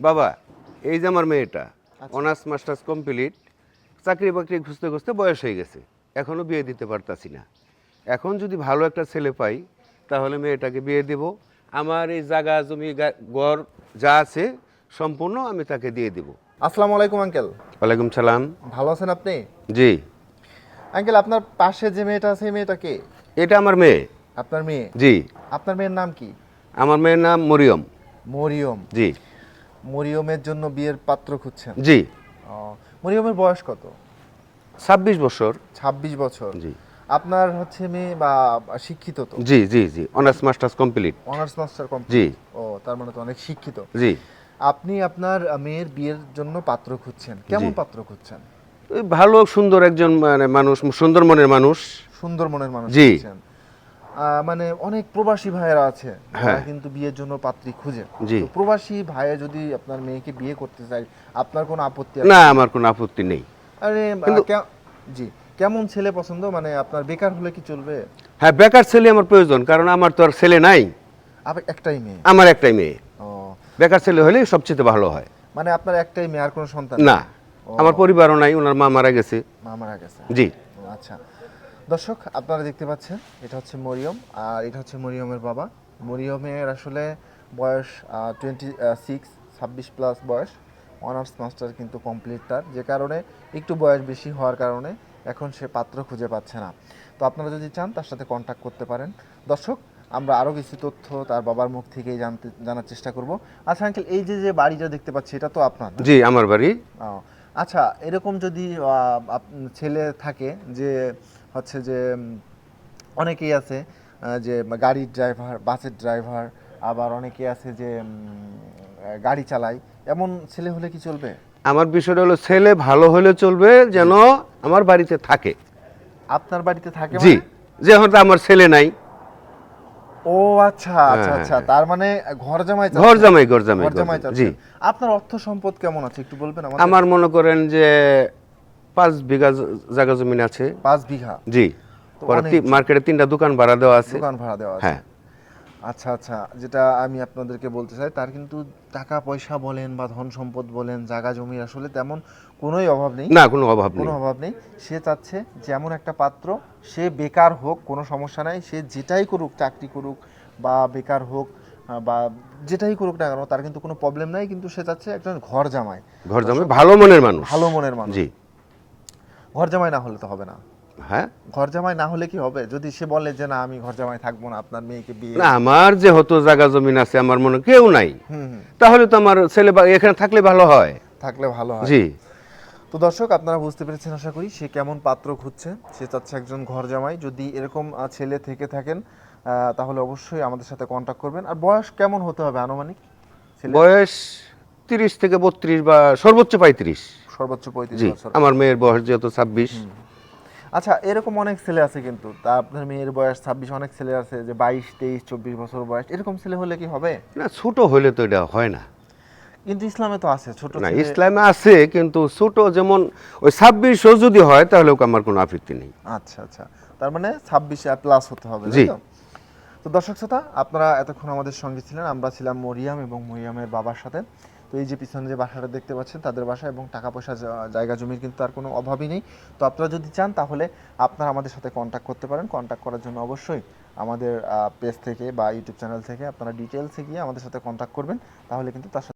বাবা, এই যে আমার মেয়েটা আচ্ছা। অনার্স মাস্টার্স কমপ্লিট, চাকরি বাকরি খুঁজতে খুঁজতে বয়স হয়ে গেছে, এখনও বিয়ে দিতে পারতাছি না। এখন যদি ভালো একটা ছেলে পাই তাহলে মেয়েটাকে বিয়ে দেব। আমার এই জায়গা জমি ঘর যা আছে সম্পূর্ণ আমি তাকে দিয়ে দেব। আসসালামু আলাইকুম আঙ্কেল। ওয়ালাইকুম সালাম। ভালো আছেন আপনি? জি। আঙ্কেল, আপনার পাশে যে মেয়েটা আছে এই মেয়েটা কে? এটা আমার মেয়ে। আপনার মেয়ে? জি। আপনার মেয়ের নাম কি? আমার মেয়ের নাম মরিয়ম। মরিয়ম। জি। মরিয়মের জন্য বিয়ের পাত্র খুঁজছেন? জি। ও, মরিয়মের বয়স কত? 26 বছর। 26 বছর। জি। আপনার হচ্ছে মেয়ে বা শিক্ষিত তো? জি জি জি, honours masters complete. Honours master complete? জি। ও, তার মানে তো অনেক শিক্ষিত। জি। আপনি আপনার মেয়ের বিয়ের জন্য পাত্র খুঁজছেন, কেমন জি। পাত্র খুঁজছেন? ওই ভালো সুন্দর একজন মানে মানুষ, সুন্দর মনের মানুষ। সুন্দর মনের মানুষ জি। খুঁজছেন? মানে অনেক প্রবাসী ভাইয়েরা আছে যারা হ্যাঁ। কিন্তু বিয়ের জন্য পাত্রী খুঁজে। জি। তো প্রবাসী ভাইয়া যদি আপনার মেয়েকে বিয়ে করতে চায়, আপনার কোনো আপত্তি না, আছে? আমার কোনো আপত্তি নেই। আরে কিন্তু- জি, কেমন ছেলে পছন্দ? মানে আপনার বেকার হলে কি চলবে? হ্যাঁ, বেকার ছেলে আমার প্রয়োজন, কারণ আমার তো আর ছেলে নাই। আবার একটাই মেয়ে? আমার একটাই মেয়ে। ও, বেকার ছেলে হলে সবচেয়ে ভালো হয়। মানে আপনার একটাই মেয়ে, আর কোনো সন্তান না, নেই? ও, আমার পরিবারও নাই, ওনার মা মারা গেছে। মা মারা গেছে। জি। ও, আচ্ছা। দর্শক, আপনারা দেখতে পাচ্ছেন এটা হচ্ছে মরিয়ম, আর এটা হচ্ছে মরিয়মের বাবা। মরিয়মের আসলে বয়স 26 প্লাস বয়স। অনার্স মাস্টার কিন্তু কমপ্লিট তার, যে কারণে একটু বয়স বেশি হওয়ার কারণে এখন সে পাত্র খুঁজে পাচ্ছে না। তো আপনারা যদি চান তার সাথে কন্ট্যাক্ট করতে পারেন। দর্শক, আমরা আরও কিছু তথ্য তার বাবার মুখ থেকেই জানার চেষ্টা করব। আচ্ছা আঙ্কেল, এই যে যে বাড়িটা দেখতে পাচ্ছি এটা তো আপনার না? জি, আমার বাড়ি। ও, আচ্ছা। এরকম যদি ছেলে থাকে যে হচ্ছে যে অনেকেই আছে যে গাড়ির ড্রাইভার, বাসের ড্রাইভার, আবার অনেকেই আছে যে গাড়ি চালায়, এমন ছেলে হলে কি চলবে? আমার বিষয়টা হলো ছেলে ভালো হলে চলবে, যেন আমার বাড়িতে থাকে। আপনার বাড়িতে থাকে জি। মানে? যে হয়তো আমার ছেলে নাই। ও, আচ্ছা আচ্ছা হ্যাঁ, আচ্ছা, হ্যাঁ। তার মানে ঘর জামাই চাচ্ছেন? ঘর জামাই, ঘর জামাই, ঘর ঘর জামাই জামাই। জি। চাচ্ছেন। আপনার অর্থ সম্পদ কেমন আছে একটু বলবেন আমাদের? আমার মনে করেন যে 5 বিঘা জায়গা জমিন আছে। 5 বিঘা? জি। তো পরে অনেক মার্কেটে 3টা দোকান ভাড়া দেওয়া আছে। দোকান ভাড়া দেওয়া আছে? হ্যাঁ। আচ্ছা আচ্ছা, যেটা আমি আপনাদেরকে বলতে চাই, তার কিন্তু টাকা পয়সা বলেন বা ধন সম্পদ বলেন, জায়গা জমির আসলে তেমন কোনোই অভাব নেই। না, কোনো অভাব কোনো নেই। অভাব নেই। সে চাচ্ছে যেমন একটা পাত্র, সে বেকার হোক কোনো সমস্যা নাই, সে যেটাই করুক, চাকরি করুক বা বেকার হোক বা যেটাই করুক না কেন, তার কিন্তু কোনো প্রবলেম নাই, কিন্তু সে চাচ্ছে একজন ঘর জামাই। ঘর জামাই, ভালো মনের মানুষ। ভালো মনের মানুষ। জি। ঘর জামাই না হলে তো হবে না? হ্যাঁ। ঘর জামাই না হলে কি হবে? যদি সে বলে যে না, আমি ঘর জামাই থাকবো না, আপনার মেয়েকে বিয়ে। না, আমার যে হতো জায়গা জমিন আছে, আমার মনে কেউ নাই, হুম হুম, তাহলে তো আমার ছেলে এখানে থাকলে ভালো হয়। থাকলে ভালো হয়। জি। তো দর্শক, আপনারা বুঝতে পেরেছেন আশা করি সে কেমন পাত্র খুঁজছে। সে চাচ্ছে একজন ঘর জামাই। যদি এরকম ছেলে থেকে থাকেন তাহলে অবশ্যই আমাদের সাথে কন্ট্যাক্ট করবেন। আর বয়স কেমন হতে হবে আনুমানিক ছেলে? বয়স 30 থেকে 32 বা সর্বোচ্চ 35। সর্বোচ্চ 35 জি। বছর। আমার মেয়ের বয়স যেহেতু 26। আচ্ছা, এরকম অনেক ছেলে আছে কিন্তু, তা আপনার মেয়ের বয়স 26, অনেক ছেলে আছে যে 22, 23, 24 বছর বয়স। এরকম ছেলে হলে কি হবে? না, ছোট হলে তো এটা হয় না। কিন্তু ইসলামে তো আছে ছোট না, ছেলে। ইসলামে আছে, কিন্তু ছোট যেমন ওই 26ও যদি হয় তাহলে আমার কোনো আপত্তি নেই। আচ্ছা আচ্ছা, তার মানে 26 প্লাস হতে হবে, জি। তাই তো? তো দর্শক শ্রোতা, আপনারা এতক্ষণ আমাদের সঙ্গে ছিলেন। আমরা ছিলাম মরিয়ম এবং মরিয়মের বাবার সাথে। তো এই যে পিছনে যে বাসাটা দেখতে পাচ্ছেন তাদের বাসা, এবং টাকা পয়সা জায়গা জমির কিন্তু আর কোনো অভাবই নেই। তো আপনারা যদি চান তাহলে আপনারা আমাদের সাথে কন্ট্যাক্ট করতে পারেন। কন্ট্যাক্ট করার জন্য অবশ্যই আমাদের পেজ থেকে বা ইউটিউব চ্যানেল থেকে আপনারা ডিটেলসে গিয়ে আমাদের সাথে কন্ট্যাক্ট করবেন, তাহলে কিন্তু তার সাথে